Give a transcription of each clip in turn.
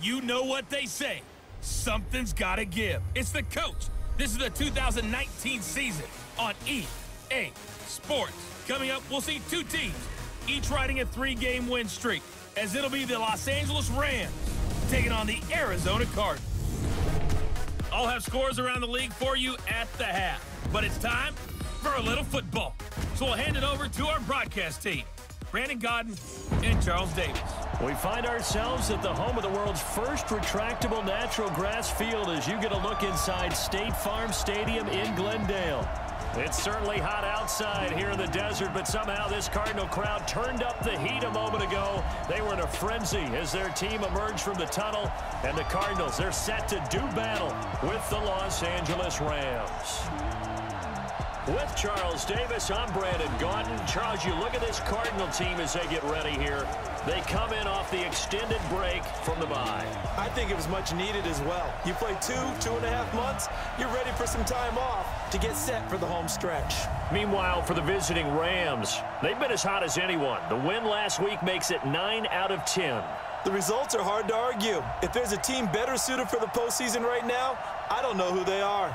You know what they say. Something's got to give. It's the coach. This is the 2019 season on EA Sports. Coming up, we'll see two teams, each riding a 3-game win streak, as it'll be the Los Angeles Rams taking on the Arizona Cardinals. I'll have scores around the league for you at the half, but it's time for a little football. So we'll hand it over to our broadcast team, Brandon Godden and Charles Davis. We find ourselves at the home of the world's first retractable natural grass field as you get a look inside State Farm Stadium in Glendale. It's certainly hot outside here in the desert, but somehow this Cardinal crowd turned up the heat a moment ago. They were in a frenzy as their team emerged from the tunnel, and the Cardinals, they're set to do battle with the Los Angeles Rams. With Charles Davis, I'm Brandon Godden. Charles, you look at this Cardinal team as they get ready here. They come in off the extended break from the bye. I think it was much needed as well. You play 2.5 months, you're ready for some time off to get set for the home stretch. Meanwhile, for the visiting Rams, they've been as hot as anyone. The win last week makes it 9 out of 10. The results are hard to argue. If there's a team better suited for the postseason right now, I don't know who they are.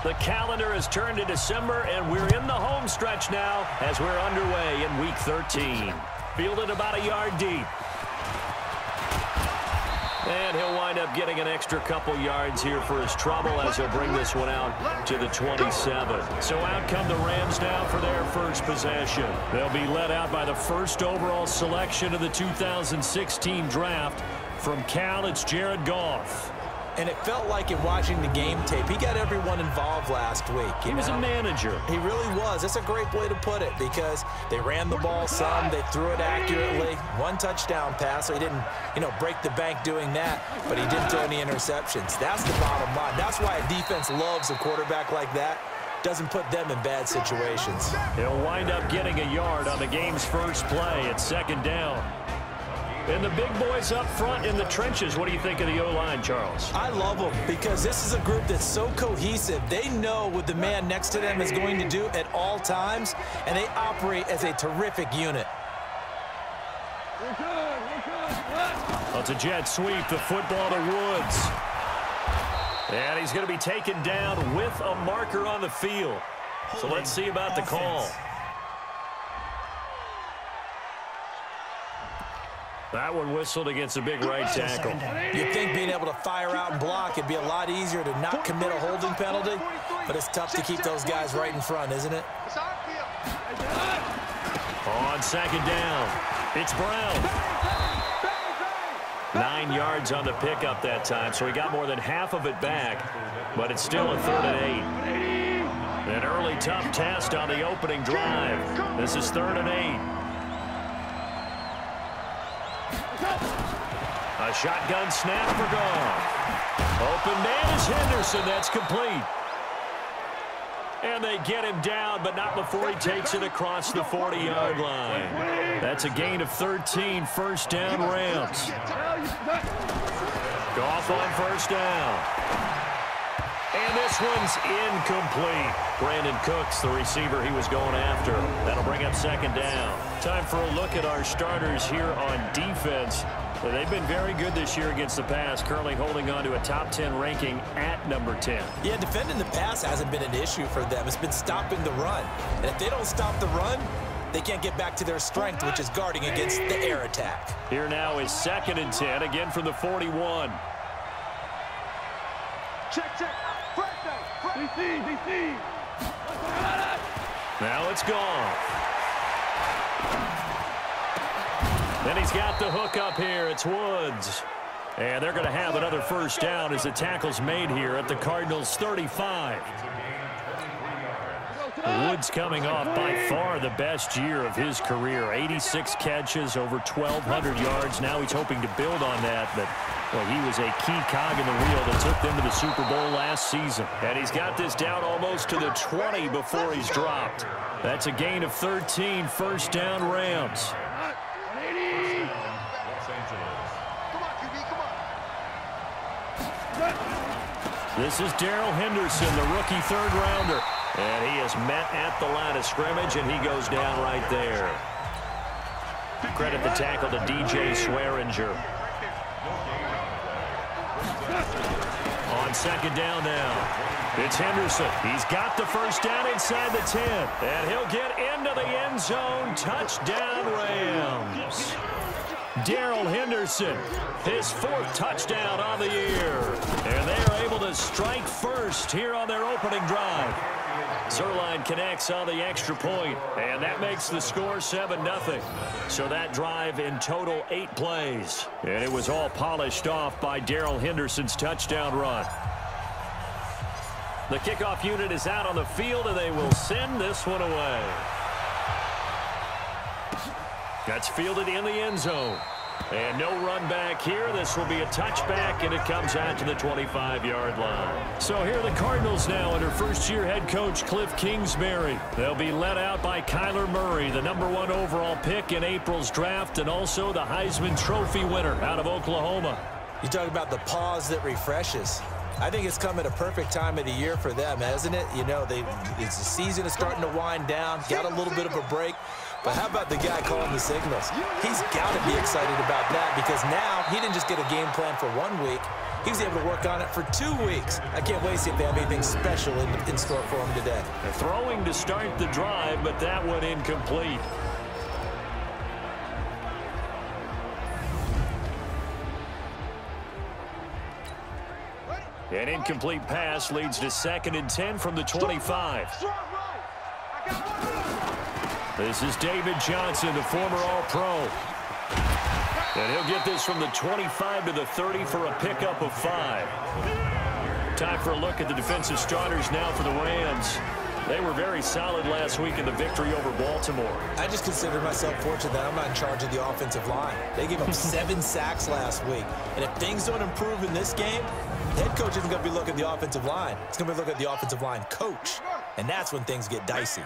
The calendar has turned to December, and we're in the home stretch now as we're underway in Week 13. Fielded about a yard deep. And he'll wind up getting an extra couple yards here for his trouble as he'll bring this one out to the 27. So out come the Rams now for their first possession. They'll be led out by the first overall selection of the 2016 draft. From Cal, it's Jared Goff. And it felt like in watching the game tape, he got everyone involved last week. He was a manager. He really was. That's a great way to put it because they ran the ball some, they threw it accurately. One touchdown pass, so he didn't, break the bank doing that, but he didn't throw any interceptions. That's the bottom line. That's why a defense loves a quarterback like that. Doesn't put them in bad situations. He'll wind up getting a yard on the game's first play at second down. And the big boys up front in the trenches. What do you think of the O-line, Charles? I love them because this is a group that's so cohesive. They know what the man next to them is going to do at all times, and they operate as a terrific unit. Well, it's a jet sweep, the football to Woods. And he's going to be taken down with a marker on the field. So let's see about the call. That one whistled against a big right tackle. You'd think being able to fire out and block, it'd be a lot easier to not commit a holding penalty, but it's tough to keep those guys right in front, isn't it? On second down, it's Brown. 9 yards on the pickup that time, so he got more than half of it back, but it's still a 3rd and 8. An early tough test on the opening drive. This is 3rd and 8. A shotgun snap for Goff. Open man is Henderson. That's complete. And they get him down, but not before he takes it across the 40-yard line. That's a gain of 13, first down Rams. Goff on first down. And this one's incomplete. Brandon Cooks, the receiver he was going after. That'll bring up second down. Time for a look at our starters here on defense. They've been very good this year against the pass, currently holding on to a top 10 ranking at number 10. Yeah, defending the pass hasn't been an issue for them. It's been stopping the run. And if they don't stop the run, they can't get back to their strength, which is guarding against the air attack. Here now is 2nd and 10, again from the 41. Check. DC. Now it's gone. Then he's got the hook up here. It's Woods. And they're going to have another first down as the tackle's made here at the Cardinals' 35. Woods coming off by far the best year of his career. 86 catches, over 1,200 yards. Now he's hoping to build on that, but Well, he was a key cog in the wheel that took them to the Super Bowl last season. And he's got this down almost to the 20 before he's dropped. That's a gain of 13, first down Rams. This is Darrell Henderson, the rookie third-rounder. And he is met at the line of scrimmage, and he goes down right there. Credit the tackle to DJ Swearinger. On second down now, it's Henderson. He's got the first down inside the 10. And he'll get into the end zone. Touchdown, Rams. Darrell Henderson, his 4th touchdown on the year. And they are able to strike first here on their opening drive. Zerline connects on the extra point, and that makes the score 7-0. So that drive in total 8 plays. And it was all polished off by Darrell Henderson's touchdown run. The kickoff unit is out on the field, and they will send this one away. That's fielded in the end zone. And no run back here. This will be a touchback, and it comes out to the 25-yard line. So here are the Cardinals now under first-year head coach Cliff Kingsbury. They'll be led out by Kyler Murray, the #1 overall pick in April's draft, and also the Heisman Trophy winner out of Oklahoma. You talk about the pause that refreshes. I think it's come at a perfect time of the year for them, hasn't it? You know, the season is starting to wind down, got a little bit of a break. But how about the guy calling the signals? He's got to be excited about that because now he didn't just get a game plan for 1 week. He was able to work on it for 2 weeks. I can't wait to see if they have anything special in store for him today. They're throwing to start the drive, but that one incomplete. An incomplete pass leads to 2nd and 10 from the 25. This is David Johnson, the former All-Pro. And he'll get this from the 25 to the 30 for a pickup of 5. Time for a look at the defensive starters now for the Rams. They were very solid last week in the victory over Baltimore. I just consider myself fortunate that I'm not in charge of the offensive line. They gave up 7 sacks last week. And if things don't improve in this game, the head coach isn't going to be looking at the offensive line. He's going to be looking at the offensive line coach. And that's when things get dicey.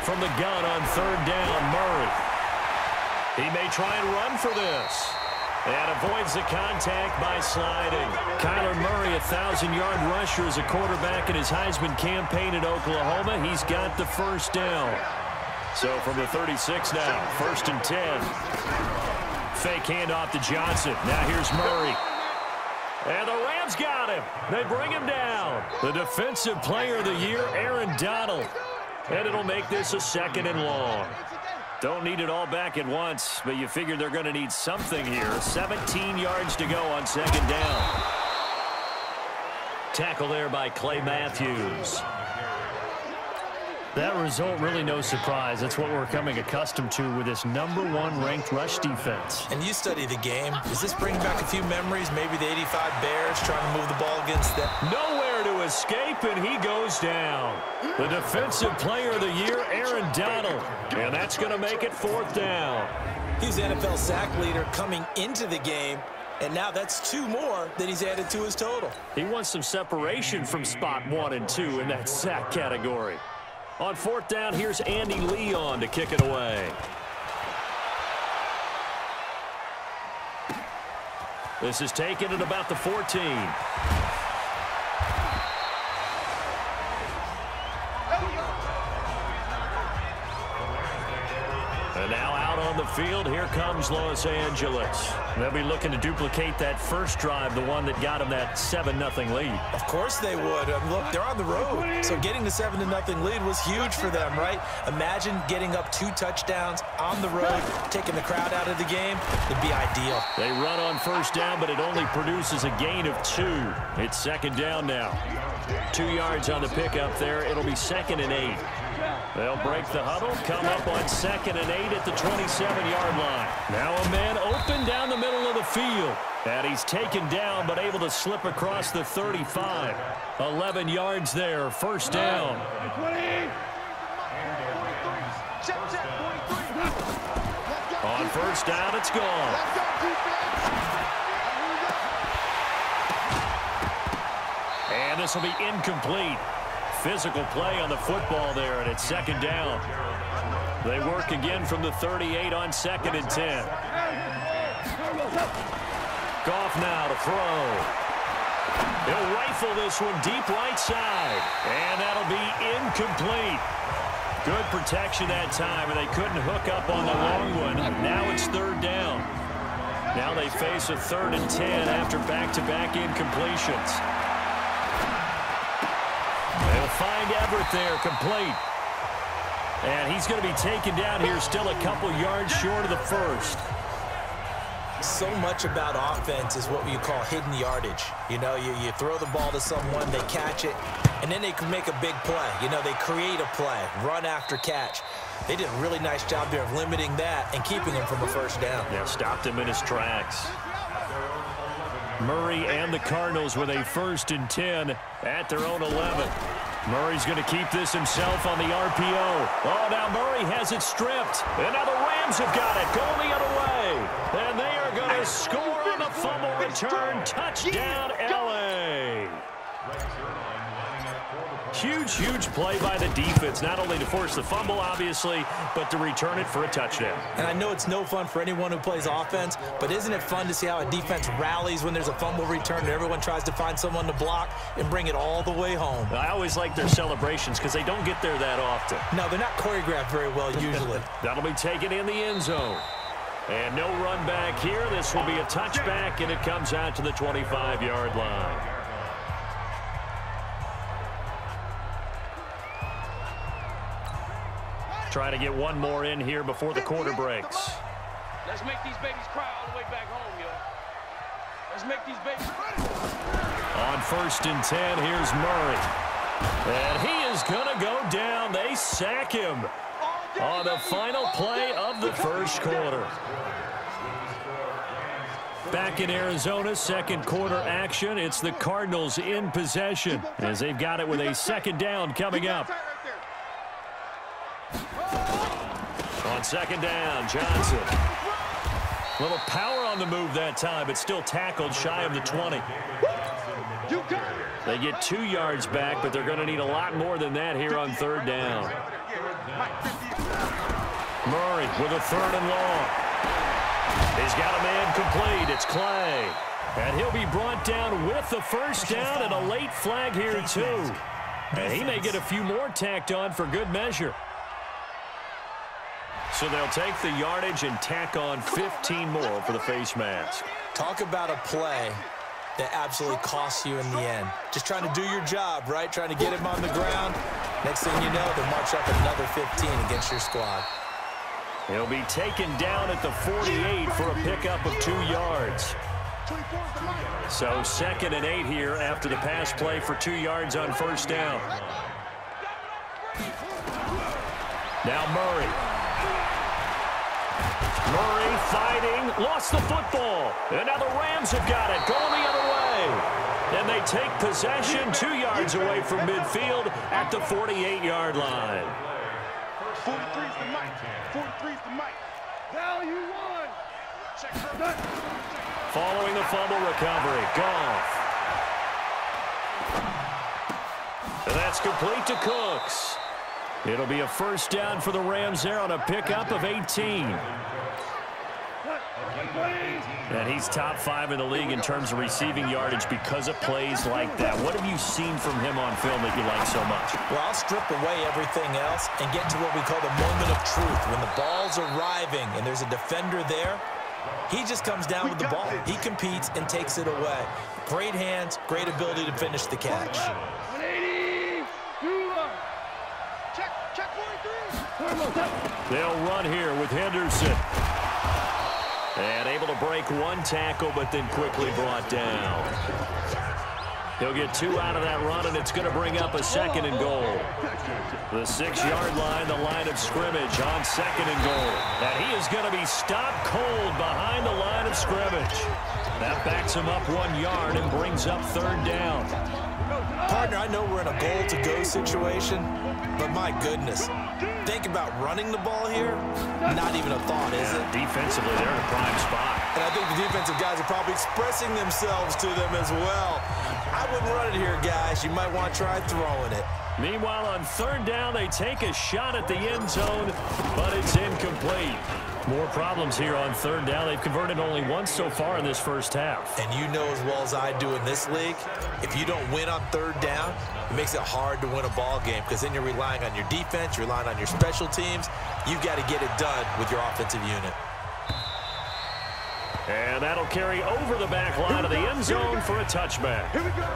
From the gun on 3rd down, Murray. He may try and run for this. And avoids the contact by sliding. Kyler Murray, 1,000-yard rusher as a quarterback in his Heisman campaign at Oklahoma. He's got the first down. So from the 36 now, 1st and 10. Fake handoff to Johnson. Now here's Murray. And the Rams got him. They bring him down. The defensive player of the year, Aaron Donald. And it'll make this a 2nd and long. Don't need it all back at once, but you figure they're going to need something here. 17 yards to go on 2nd down. Tackle there by Clay Matthews. That result, really no surprise. That's what we're coming accustomed to with this #1 ranked rush defense. And you study the game. Does this bring back a few memories? Maybe the 85 Bears trying to move the ball against them. Nowhere to escape, and he goes down. The defensive player of the year, Aaron Donald. And that's going to make it 4th down. He's the NFL sack leader coming into the game. And now that's 2 more that he's added to his total. He wants some separation from spot 1 and 2 in that sack category. On 4th down, here's Andy Leon to kick it away. This is taken at about the 14. And now out on the field, here comes Los Angeles. They'll be looking to duplicate that first drive, the one that got them that 7-0 lead. Of course they would. Look, they're on the road. So getting the 7-0 lead was huge for them, right? Imagine getting up 2 touchdowns on the road, taking the crowd out of the game. It'd be ideal. They run on 1st down, but it only produces a gain of 2. It's 2nd down now. 2 yards on the pickup there. It'll be 2nd and 8. They'll break the huddle, come up on 2nd and 8 at the 27-yard line. Now a man open down the middle of the field. And he's taken down, but able to slip across the 35. 11 yards there, 1st down. On On first down, it's gone. And this will be incomplete. Physical play on the football there, and it's second down. They work again from the 38 on 2nd and 10. Goff now to throw. He'll rifle this one deep right side, and that'll be incomplete. Good protection that time, and they couldn't hook up on the long one. Now it's third down. Now they face a 3rd and 10 after back-to-back incompletions. They'll find Everett there, complete. And he's going to be taken down here, still a couple yards short of the first. So much about offense is what you call hidden yardage. You know, you throw the ball to someone, they catch it, and then they can make a big play. You know, they create a play, run after catch. They did a really nice job there of limiting that and keeping him from a first down. Yeah, stopped him in his tracks. Murray and the Cardinals with a 1st and 10 at their own 11. Murray's going to keep this himself on the RPO. Oh, now Murray has it stripped. And now the Rams have got it, going the other way. And they are going to score on the fumble return. Touchdown, L.A. Huge, huge play by the defense, not only to force the fumble, obviously, but to return it for a touchdown. And I know it's no fun for anyone who plays offense, but isn't it fun to see how a defense rallies when there's a fumble return and everyone tries to find someone to block and bring it all the way home? I always like their celebrations because they don't get there that often. No, they're not choreographed very well usually. That'll be taken in the end zone. And no run back here. This will be a touchback, and it comes out to the 25-yard line. Trying to get one more in here before the quarter breaks. Let's make these babies cry all the way back home, yo. Let's make these babies cry. On 1st and 10, here's Murray. And he is going to go down. They sack him on the final play of the first quarter. Back in Arizona, second quarter action. It's the Cardinals in possession as they've got it with a second down coming up. On second down, Johnson. A little power on the move that time, but still tackled shy of the 20. They get 2 yards back, but they're going to need a lot more than that here on third down. Murray with a 3rd and long. He's got a man complete. It's Clay. And he'll be brought down with the first down and a late flag here, too. And he may get a few more tacked on for good measure. So they'll take the yardage and tack on 15 more for the face mask. Talk about a play that absolutely costs you in the end. Just trying to do your job, right? Trying to get him on the ground. Next thing you know, they'll march up another 15 against your squad. He'll be taken down at the 48 for a pickup of 2 yards. So 2nd and 8 here after the pass play for 2 yards on first down. Now Murray. Murray fighting, lost the football. And now the Rams have got it, going the other way. And they take possession 2 yards away from midfield at the 48-yard line. 43's the mic. 43's the mic. Value 1. Check her. Following the fumble recovery, Goff. And that's complete to Cooks. It'll be a first down for the Rams there on a pickup of 18. And he's top 5 in the league in terms of receiving yardage because of plays like that. What have you seen from him on film that you like so much? Well, I'll strip away everything else and get to what we call the moment of truth. When the ball's arriving and there's a defender there, he just comes down with the ball. He competes and takes it away. Great hands, great ability to finish the catch. 180. Check 43. They'll run here with Henderson. And able to break one tackle, but then quickly brought down. He'll get 2 out of that run, and it's going to bring up a 2nd and goal. The 6-yard line, the line of scrimmage on 2nd and goal. And he is going to be stopped cold behind the line of scrimmage. That backs him up 1 yard and brings up third down. Partner, I know we're in a goal-to-go situation, but my goodness, think about running the ball here, not even a thought, is it? Defensively, they're in a prime spot. And I think the defensive guys are probably expressing themselves to them as well. I wouldn't run it here, guys. You might want to try throwing it. Meanwhile, on third down, they take a shot at the end zone, but it's incomplete. More problems here on third down. They've converted only once so far in this first half. And you know as well as I do in this league, if you don't win on third down, it makes it hard to win a ball game because then you're relying on your defense, you're relying on your special teams. You've got to get it done with your offensive unit. And that'll carry over the back line of the end zone for a touchback. Here we go.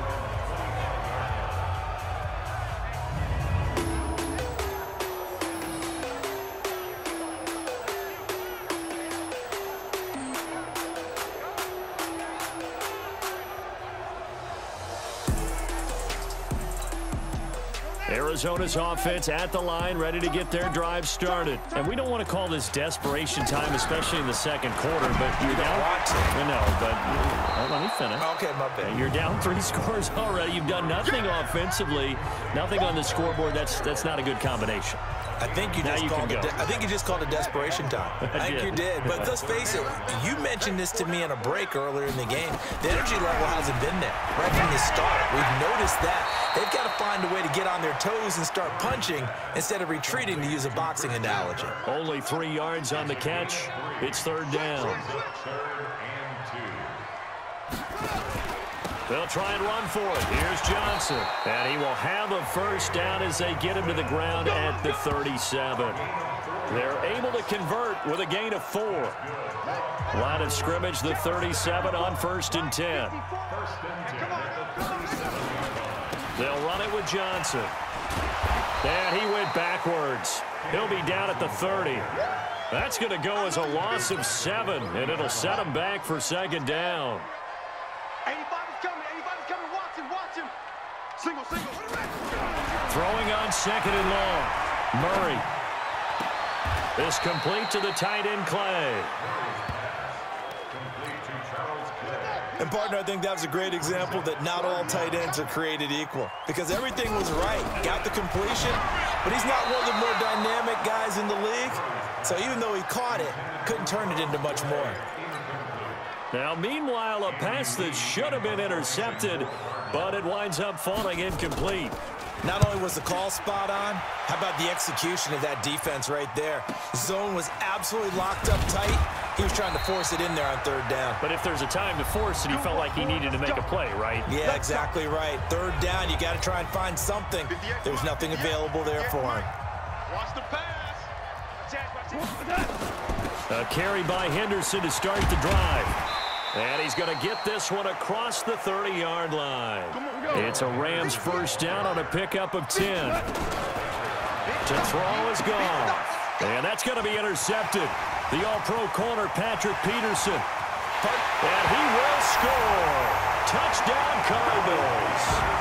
Arizona's offense at the line, ready to get their drive started. And we don't want to call this desperation time, especially in the second quarter, but you're down. No, but let me finish. Okay, my bad. You're down 3 scores already. You've done nothing offensively, nothing on the scoreboard. That's not a good combination. I think you just called it desperation time. I think you did. But let's face it, you mentioned this to me in a break earlier in the game. The energy level hasn't been there right from the start. We've noticed that. They've got to find a way to get on their toes and start punching instead of retreating, to use a boxing analogy. Only 3 yards on the catch. It's third down. They'll try and run for it. Here's Johnson. And he will have a first down as they get him to the ground at the 37. They're able to convert with a gain of 4. Line of scrimmage, the 37 on 1st and 10. They'll run it with Johnson. And he went backwards. He'll be down at the 30. That's going to go as a loss of 7, and it'll set him back for second down. 85 is coming. Watch him. Single. Throwing on second and long. Murray. Is complete to the tight end, Clay. And, partner, I think that was a great example that not all tight ends are created equal because everything was right. Got the completion, but he's not one of the more dynamic guys in the league. So even though he caught it, couldn't turn it into much more. Now, meanwhile, a pass that should have been intercepted, but it winds up falling incomplete. Not only was the call spot on, how about the execution of that defense right there? Zone was absolutely locked up tight. He was trying to force it in there on third down. But if there's a time to force it, he felt like he needed to make a play, right? Yeah, exactly right. Third down, you got to try and find something. There's nothing available there for him. Watch the pass. A carry by Henderson to start the drive. And he's going to get this one across the 30-yard line. It's a Rams first down on a pickup of 10. To throw is gone. And that's going to be intercepted. The all-pro corner, Patrick Peterson. And he will score. Touchdown, Cardinals.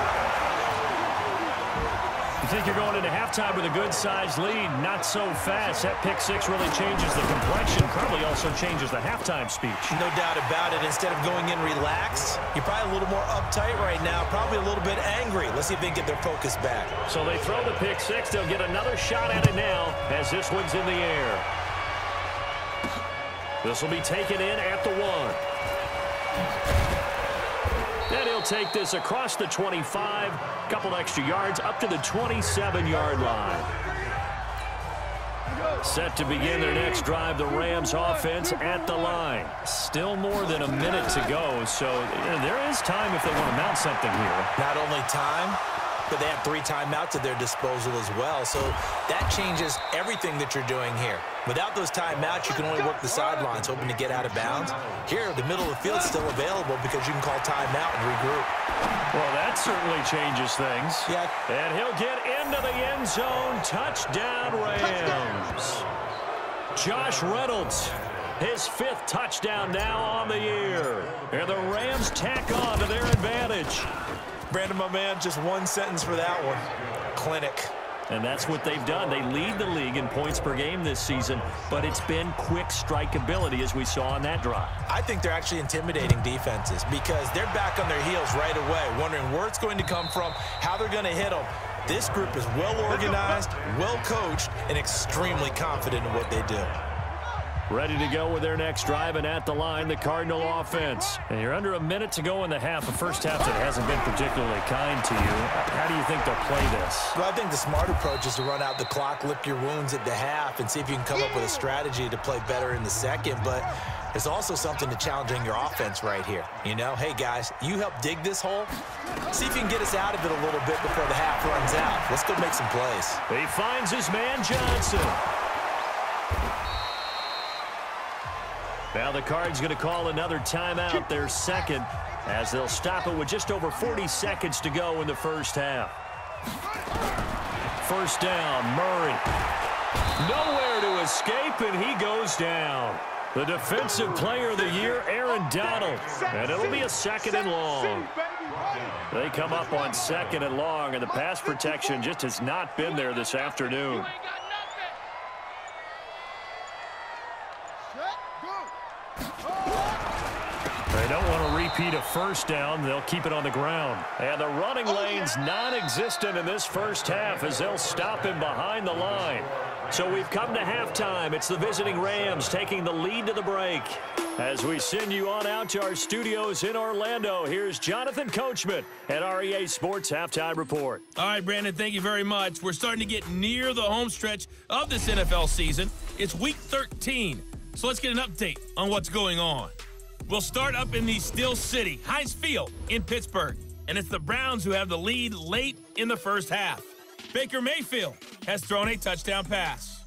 You think you're going into halftime with a good-sized lead? Not so fast. That pick six really changes the complexion. Probably also changes the halftime speech. No doubt about it. Instead of going in relaxed, you're probably a little more uptight right now. Probably a little bit angry. Let's see if they can get their focus back. So they throw the pick six. They'll get another shot at it now as this one's in the air. This will be taken in at the 1. And he'll take this across the 25, a couple extra yards, up to the 27-yard line. Set to begin their next drive, the Rams offense at the line. Still more than a minute to go, so there is time if they want to mount something here. Not only time, but they have 3 timeouts at their disposal as well, so that changes everything that you're doing here. Without those timeouts, you can only work the sidelines, hoping to get out of bounds. Here, the middle of the field is still available because you can call timeout and regroup. Well, that certainly changes things. Yeah. And he'll get into the end zone. Touchdown, Rams. Josh Reynolds, his 5th touchdown now on the year. And the Rams tack on to their advantage. Brandon, my man, just one sentence for that one. Clinic. And that's what they've done. They lead the league in points per game this season, but it's been quick strikeability as we saw on that drive. I think they're actually intimidating defenses because they're back on their heels right away, wondering where it's going to come from, how they're going to hit them. This group is well organized, well coached, and extremely confident in what they do. Ready to go with their next drive, and at the line, the Cardinal offense. And you're under a minute to go in the half, a first half that hasn't been particularly kind to you. How do you think they'll play this? Well, I think the smart approach is to run out the clock, lick your wounds at the half, and see if you can come up with a strategy to play better in the second. But there's also something to challenging your offense right here. You know, hey, guys, you help dig this hole. See if you can get us out of it a little bit before the half runs out. Let's go make some plays. He finds his man, Johnson. Now the Cards going to call another timeout, their second, as they'll stop it with just over 40 seconds to go in the first half. First down, Murray. Nowhere to escape, and he goes down. The Defensive Player of the Year, Aaron Donald. And it'll be a second and long. They come up on second and long, and the pass protection just has not been there this afternoon. They don't want to repeat a first down. They'll keep it on the ground. And the running lane's non-existent in this first half as they'll stop him behind the line. So we've come to halftime. It's the visiting Rams taking the lead to the break. As we send you on out to our studios in Orlando, here's Jonathan Coachman at REA Sports Halftime Report. All right, Brandon, thank you very much. We're starting to get near the home stretch of this NFL season. It's Week 13, so let's get an update on what's going on. We'll start up in the Steel City, Heinz Field in Pittsburgh, and it's the Browns who have the lead late in the first half. Baker Mayfield has thrown a touchdown pass.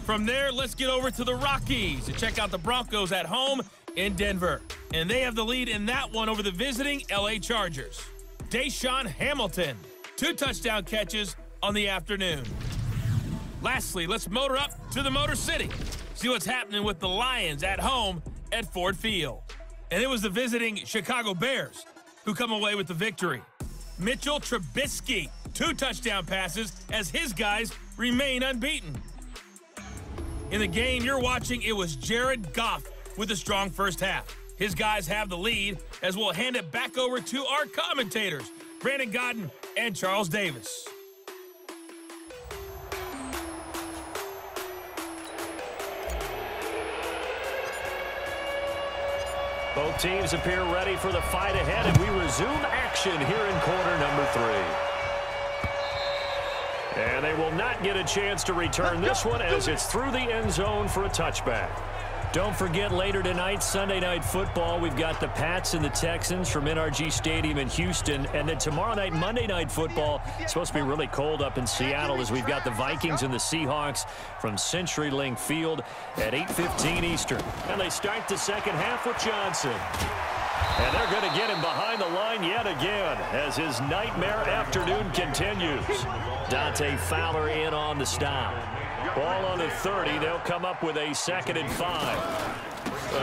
From there, let's get over to the Rockies to check out the Broncos at home in Denver. And they have the lead in that one over the visiting LA Chargers. Deshaun Hamilton, 2 touchdown catches on the afternoon. Lastly, let's motor up to the Motor City. See what's happening with the Lions at home at Ford Field. And it was the visiting Chicago Bears who come away with the victory. Mitchell Trubisky, 2 touchdown passes as his guys remain unbeaten. In the game you're watching, it was Jared Goff with a strong first half. His guys have the lead as we'll hand it back over to our commentators, Brandon Godden and Charles Davis. Both teams appear ready for the fight ahead, and we resume action here in quarter number 3. And they will not get a chance to return this one as it's through the end zone for a touchback. Don't forget, later tonight, Sunday Night Football, we've got the Pats and the Texans from NRG Stadium in Houston. And then tomorrow night, Monday Night Football, it's supposed to be really cold up in Seattle as we've got the Vikings and the Seahawks from CenturyLink Field at 8:15 Eastern. And they start the second half with Johnson. And they're going to get him behind the line yet again as his nightmare afternoon continues. Dante Fowler in on the stop. Ball on the 30. They'll come up with a 2nd and 5.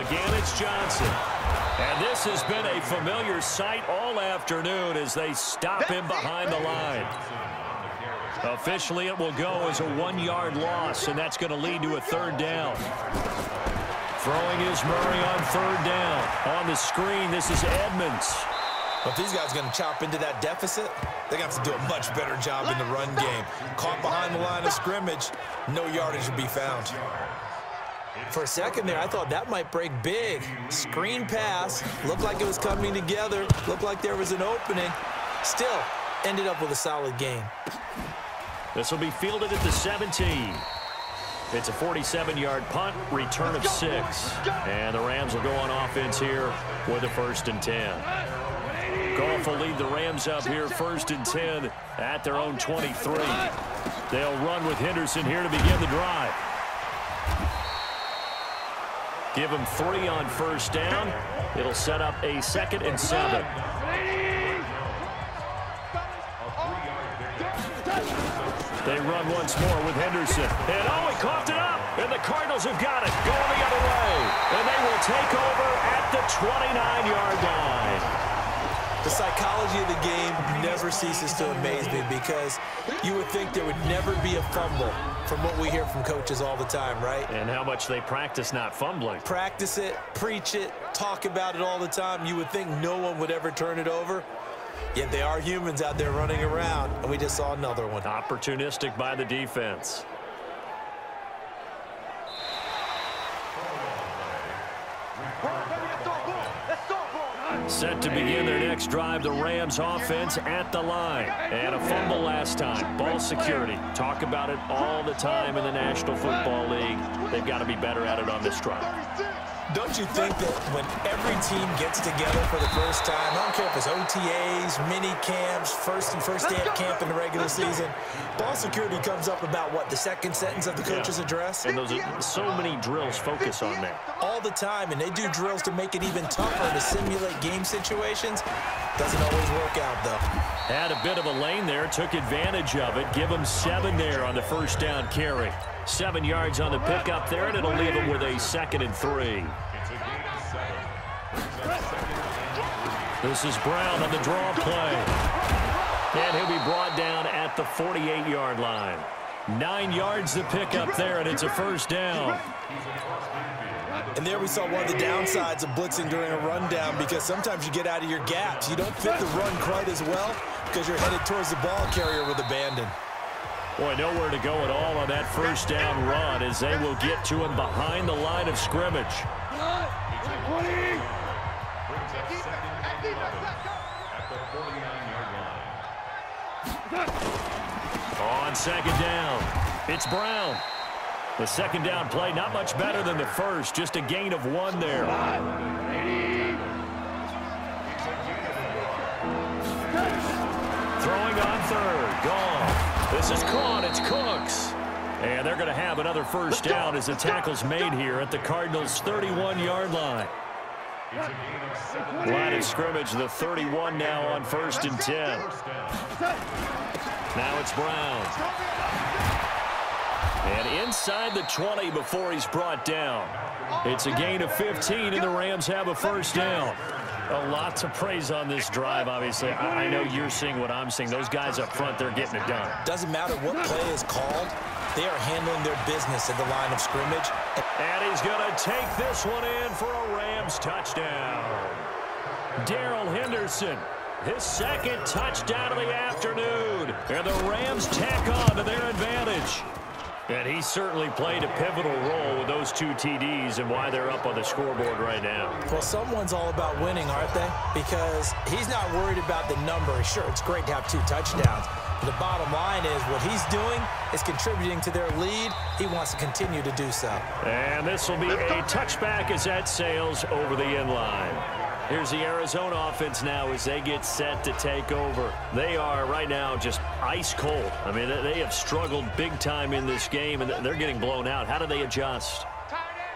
Again, it's Johnson. And this has been a familiar sight all afternoon as they stop him behind the line. Officially, it will go as a 1-yard loss, and that's going to lead to a 3rd down. Throwing is Murray on 3rd down. On the screen, this is Edmonds. But if these guys are going to chop into that deficit, they're going to have to do a much better job in the run game. Caught behind the line of scrimmage, no yardage will be found. For a second there, I thought that might break big. Screen pass, looked like it was coming together, looked like there was an opening. Still, ended up with a solid game. This will be fielded at the 17. It's a 47-yard punt, return of 6. And the Rams will go on offense here with a 1st and 10. Goff will lead the Rams up here 1st and 10 at their own 23. They'll run with Henderson here to begin the drive. Give them 3 on 1st down. It'll set up a 2nd and 7. They run once more with Henderson. And oh, he coughed it up. And the Cardinals have got it. Going the other way. And they will take over at the 29-yard line. The psychology of the game never ceases to amaze me because you would think there would never be a fumble from what we hear from coaches all the time, right? And how much they practice not fumbling. Practice it, preach it, talk about it all the time. You would think no one would ever turn it over. Yet they are humans out there running around, and we just saw another one. Opportunistic by the defense. Set to begin their next drive, the Rams offense at the line. And a fumble last time. Ball security. Talk about it all the time in the National Football League. They've got to be better at it on this drive. Don't you think that when every team gets together for the first time, I don't care if it's OTAs, mini camps, first day of camp in the regular season, ball security comes up about, what, the second sentence of the coach's address? And those are so many drills focus on that. All the time, and they do drills to make it even tougher to simulate game situations. Doesn't always work out, though. Had a bit of a lane there, took advantage of it. Give them 7 there on the first down carry. 7 yards on the pickup there, and it'll leave them with a 2nd and 3. This is Brown on the draw play. And he'll be brought down at the 48-yard line. 9 yards to pick up there, and it's a first down. And there we saw one of the downsides of blitzing during a rundown, because sometimes you get out of your gaps. You don't fit the run quite as well because you're headed towards the ball carrier with abandon. Boy, nowhere to go at all on that first down run as they will get to him behind the line of scrimmage. On 2nd down, it's Brown. The 2nd down play, not much better than the first, just a gain of 1 there. Throwing on 3rd, gone. This is caught, it's Cooks. And they're going to have another first down as the tackle's made here at the Cardinals' 31-yard line. Line of scrimmage, the 31 now on 1st and 10. Now it's Brown. And inside the 20 before he's brought down. It's a gain of 15, and the Rams have a first down. A lot to praise on this drive, obviously. I know you're seeing what I'm seeing. Those guys up front, they're getting it done. Doesn't matter what play is called. They are handling their business at the line of scrimmage. And he's going to take this one in for a Rams touchdown. Darrell Henderson, his 2nd touchdown of the afternoon. And the Rams tack on to their advantage. And he certainly played a pivotal role with those 2 TDs and why they're up on the scoreboard right now. Well, someone's all about winning, aren't they? Because he's not worried about the number. Sure, it's great to have 2 touchdowns. But the bottom line is what he's doing is contributing to their lead. He wants to continue to do so. And this will be a touchback as that sails over the end line. Here's the Arizona offense now as they get set to take over. They are right now just ice cold. I mean, they have struggled big time in this game, and they're getting blown out. How do they adjust?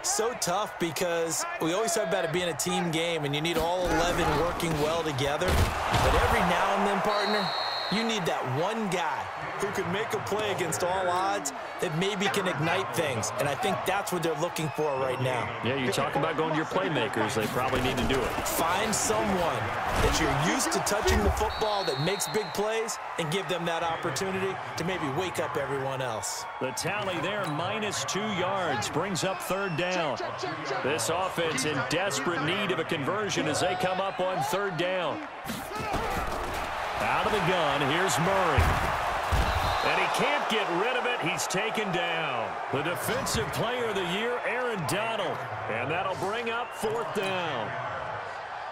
So tough because we always talk about it being a team game, and you need all 11 working well together. But every now and then, partner, you need that one guy who can make a play against all odds that maybe can ignite things. And I think that's what they're looking for right now. Yeah, you talk about going to your playmakers. They probably need to do it. Find someone that you're used to touching the football that makes big plays and give them that opportunity to maybe wake up everyone else. The tally there, -2 yards, brings up 3rd down. This offense in desperate need of a conversion as they come up on 3rd down. Out of the gun, here's Murray. And he can't get rid of it. He's taken down. The defensive player of the year, Aaron Donald. And that'll bring up 4th down.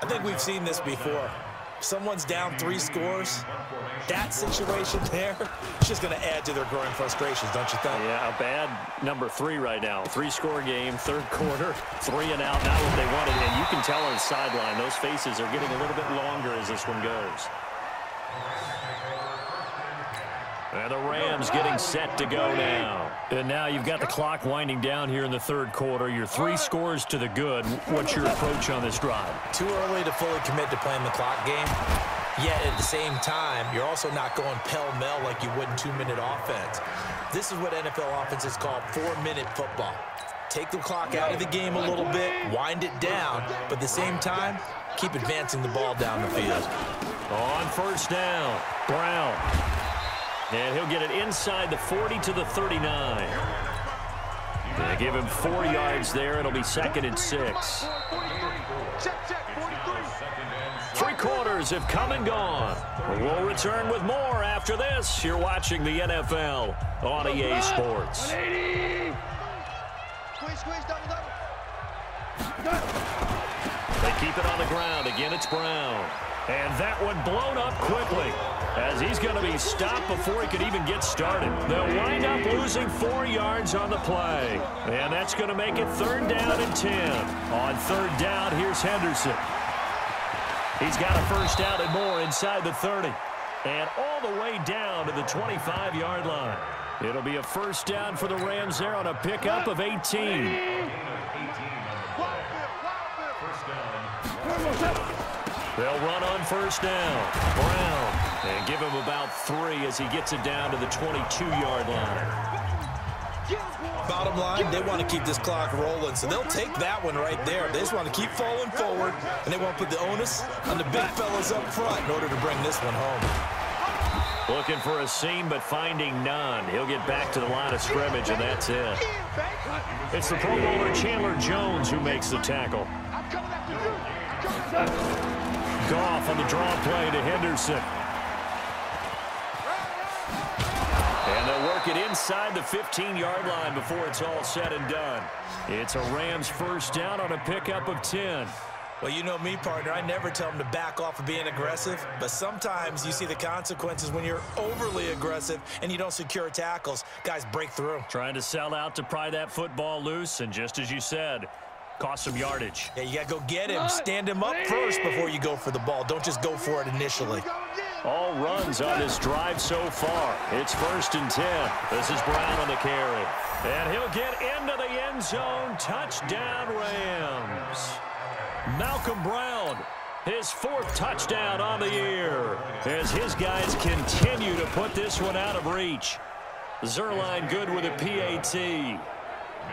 I think we've seen this before. Someone's down 3 scores. That situation there is just going to add to their growing frustrations, don't you think? Yeah, a bad number 3 right now. 3-score game, 3rd quarter, 3 and out, not what they wanted. And you can tell on the sideline, those faces are getting a little bit longer as this one goes. And the Rams getting set to go now. And now you've got the clock winding down here in the 3rd quarter. You're 3 scores to the good. What's your approach on this drive? Too early to fully commit to playing the clock game. Yet at the same time, you're also not going pell-mell like you would in 2-minute offense. This is what NFL offenses call 4-minute football. take the clock out of the game a little bit, wind it down, but at the same time, keep advancing the ball down the field. On first down, Brown. And he'll get it inside the 40 to the 39. They give him 4 yards there. It'll be 2nd and 6. 3 quarters have come and gone. We'll return with more after this. You're watching the NFL on EA Sports. They keep it on the ground. Again, it's Brown. And that one blown up quickly as he's going to be stopped before he could even get started. They'll wind up losing 4 yards on the play. And that's going to make it 3rd down and 10. On 3rd down, here's Henderson. He's got a first down and more inside the 30. And all the way down to the 25-yard line. It'll be a first down for the Rams there on a pickup of 18. They'll run on first down. Brown. And give him about 3 as he gets it down to the 22-yard line. Bottom line, they want to keep this clock rolling, so they'll take that one right there. They just want to keep falling forward, and they want to put the onus on the big fellas up front in order to bring this one home. Looking for a seam, but finding none. He'll get back to the line of scrimmage, and that's it. It's the Pro Bowler Chandler Jones who makes the tackle. Goff on the draw play to Henderson. And they'll work it inside the 15-yard line before it's all said and done. It's a Rams first down on a pickup of 10. Well, you know me, partner. I never tell them to back off of being aggressive, but sometimes you see the consequences when you're overly aggressive and you don't secure tackles. Guys break through. Trying to sell out to pry that football loose, and just as you said, cost some yardage. Yeah, you got to go get him. Stand him up first before you go for the ball. Don't just go for it initially. All runs on this drive so far. It's 1st and 10. This is Brown on the carry. And he'll get into the end zone. Touchdown, Rams. Malcolm Brown, his 4th touchdown on the year, as his guys continue to put this one out of reach. Zerline good with a PAT.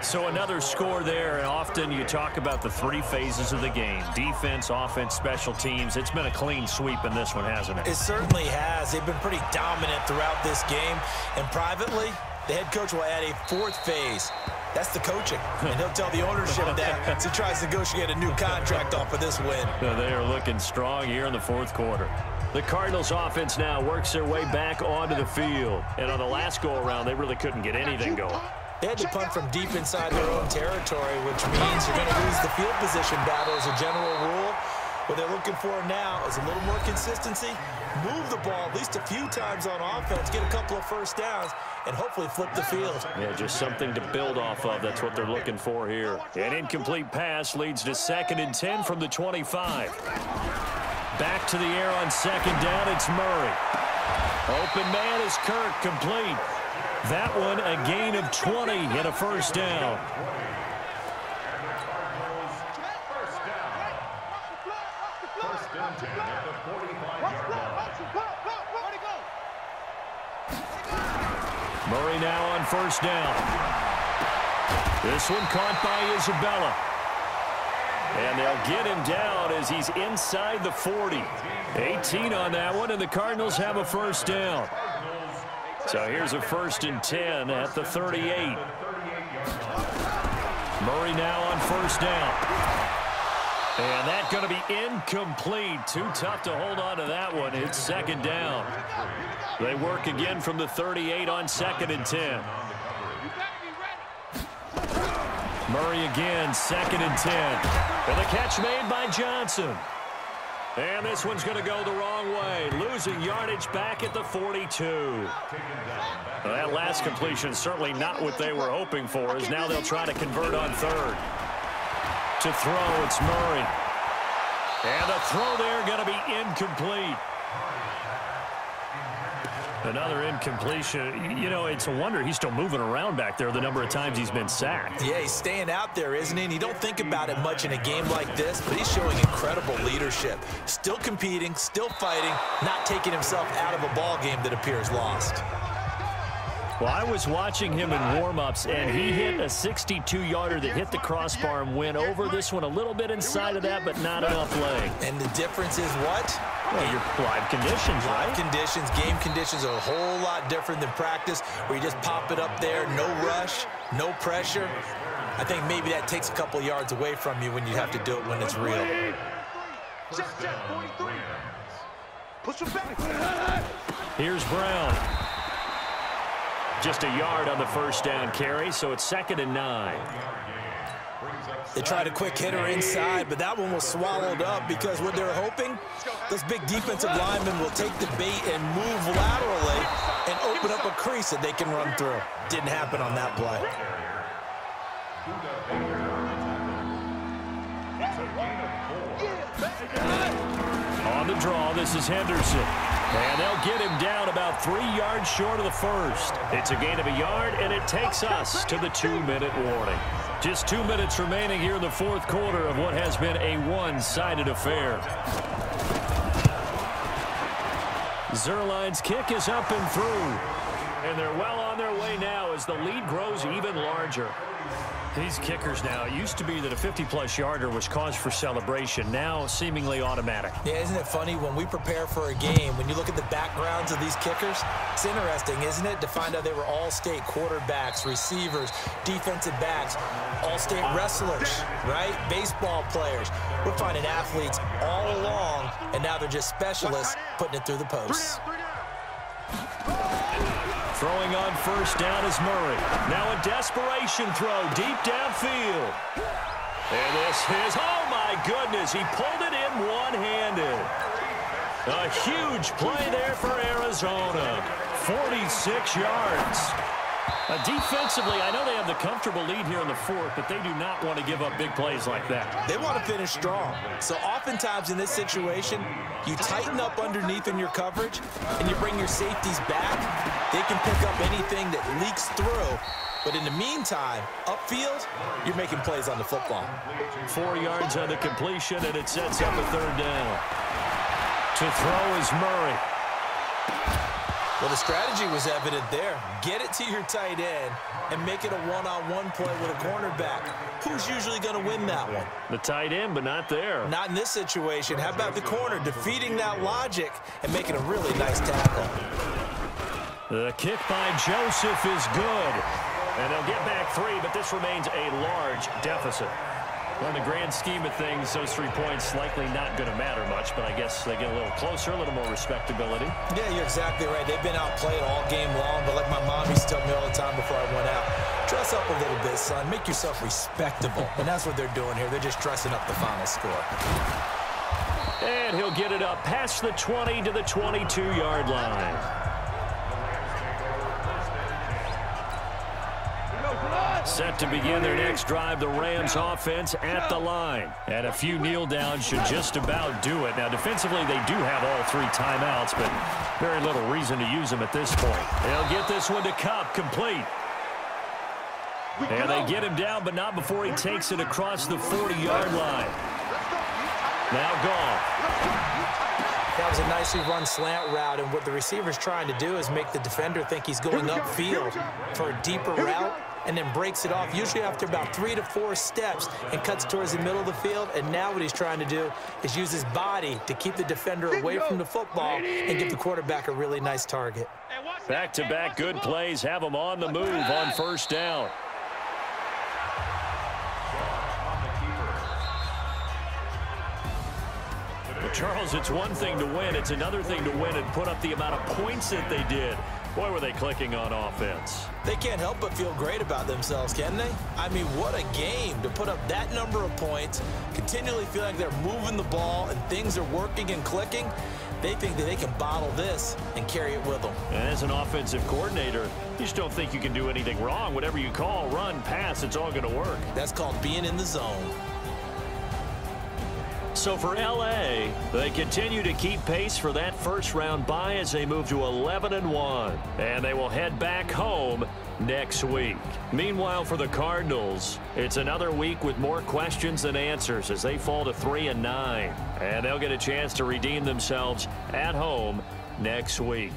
So another score there, and often you talk about the 3 phases of the game. Defense, offense, special teams. It's been a clean sweep in this one, hasn't it? It certainly has. They've been pretty dominant throughout this game. And privately, the head coach will add a 4th phase. That's the coaching. And he'll tell the ownership that as he tries to negotiate a new contract off of this win. They are looking strong here in the 4th quarter. The Cardinals offense now works their way back onto the field. And on the last go-around, they really couldn't get anything going. They had to punt from deep inside their own territory, which means you're going to lose the field position battle as a general rule. What they're looking for now is a little more consistency, move the ball at least a few times on offense, get a couple of first downs, and hopefully flip the field. Yeah, just something to build off of. That's what they're looking for here. An incomplete pass leads to 2nd and 10 from the 25. Back to the air on 2nd down, it's Murray. Open man is Kirk, complete. That one a gain of 20 and a first down. Murray now on first down. This one caught by Isabella. And they'll get him down as he's inside the 40. 18 on that one, and the Cardinals have a first down. So here's a 1st and 10 at the 38. Murray now on first down. And that's going to be incomplete. Too tough to hold on to that one. It's 2nd down. They work again from the 38 on 2nd and 10. Murray again, 2nd and 10. And the catch made by Johnson. And this one's going to go the wrong way. Losing yardage back at the 42. Well, that last completion certainly not what they were hoping for, as now they'll try to convert on 3rd. To throw, it's Murray. And the throw there going to be incomplete. Another incompletion. You know, it's a wonder he's still moving around back there the number of times he's been sacked. Yeah, he's staying out there, isn't he? And you don't think about it much in a game like this, but he's showing incredible leadership. Still competing, still fighting, not taking himself out of a ball game that appears lost. Well, I was watching him in warm-ups, and he hit a 62-yarder that hit the crossbar and went over. This one a little bit inside of that, but not enough leg. And the difference is what? Well, your live conditions, right? Live conditions, game conditions are a whole lot different than practice, where you just pop it up there, no rush, no pressure. I think maybe that takes a couple yards away from you when you have to do it when it's real. Check, 43. Push him back. Here's Brown. Just a yard on the first down carry, so it's 2nd and 9. They tried a quick hitter inside, but that one was swallowed up because what they're hoping, those big defensive linemen will take the bait and move laterally and open up a crease that they can run through. Didn't happen on that play. On the draw, this is Henderson. And they'll get him down about 3 yards short of the first. It's a gain of a yard, and it takes us to the 2-minute warning. Just 2 minutes remaining here in the fourth quarter of what has been a one-sided affair. Zerline's kick is up and through. And they're well on their way now as the lead grows even larger. These kickers now, it used to be that a 50-plus yarder was cause for celebration. Now, seemingly automatic. Yeah, isn't it funny when we prepare for a game, when you look at the backgrounds of these kickers, it's interesting, isn't it, to find out they were all-state quarterbacks, receivers, defensive backs, all-state wrestlers, right? Baseball players. We're finding athletes all along, and now they're just specialists putting it through the posts. Throwing on first down is Murray. Now a desperation throw deep downfield. And this is, oh my goodness, he pulled it in one-handed. A huge play there for Arizona. 46 yards. Defensively, I know they have the comfortable lead here in the fourth, but they do not want to give up big plays like that. They want to finish strong. So oftentimes in this situation, you tighten up underneath in your coverage, and you bring your safeties back. They can pick up anything that leaks through. But in the meantime, upfield, you're making plays on the football. 4 yards on the completion, and it sets up a third down. To throw is Murray. Well, the strategy was evident there. Get it to your tight end and make it a one-on-one play with a cornerback. Who's usually going to win that one? The tight end, but not there. Not in this situation. How about the corner defeating that logic and making a really nice tackle? The kick by Joseph is good. And they'll get back 3, but this remains a large deficit. Well, in the grand scheme of things, those 3 points likely not going to matter much, but I guess they get a little closer, a little more respectability. Yeah, you're exactly right. They've been outplayed all game long, but like my mom used to tell me all the time before I went out, dress up a little bit, son. Make yourself respectable. And that's what they're doing here. They're just dressing up the final score. And he'll get it up past the 20 to the 22-yard line. Set to begin their next drive, the Rams offense at the line. And a few kneel downs should just about do it. Now, defensively, they do have all 3 timeouts, but very little reason to use them at this point. They'll get this one to Cup, complete. And they get him down, but not before he takes it across the 40-yard line. Now gone. That was a nicely run slant route, and what the receiver's trying to do is make the defender think he's going upfield for a deeper route, and then breaks it off, usually after about 3 to 4 steps, and cuts towards the middle of the field. And now what he's trying to do is use his body to keep the defender away from the football and give the quarterback a really nice target. Back-to-back good plays have them on the move on first down. Well, Charles, it's one thing to win. It's another thing to win and put up the amount of points that they did. Boy, were they clicking on offense. They can't help but feel great about themselves, can they? I mean, what a game to put up that number of points, continually feel like they're moving the ball and things are working and clicking. They think that they can bottle this and carry it with them. And as an offensive coordinator, you just don't think you can do anything wrong. Whatever you call, run, pass, it's all going to work. That's called being in the zone. So for L.A., they continue to keep pace for that first-round bye as they move to 11-1. And they will head back home next week. Meanwhile, for the Cardinals, it's another week with more questions than answers as they fall to 3-9. And they'll get a chance to redeem themselves at home next week.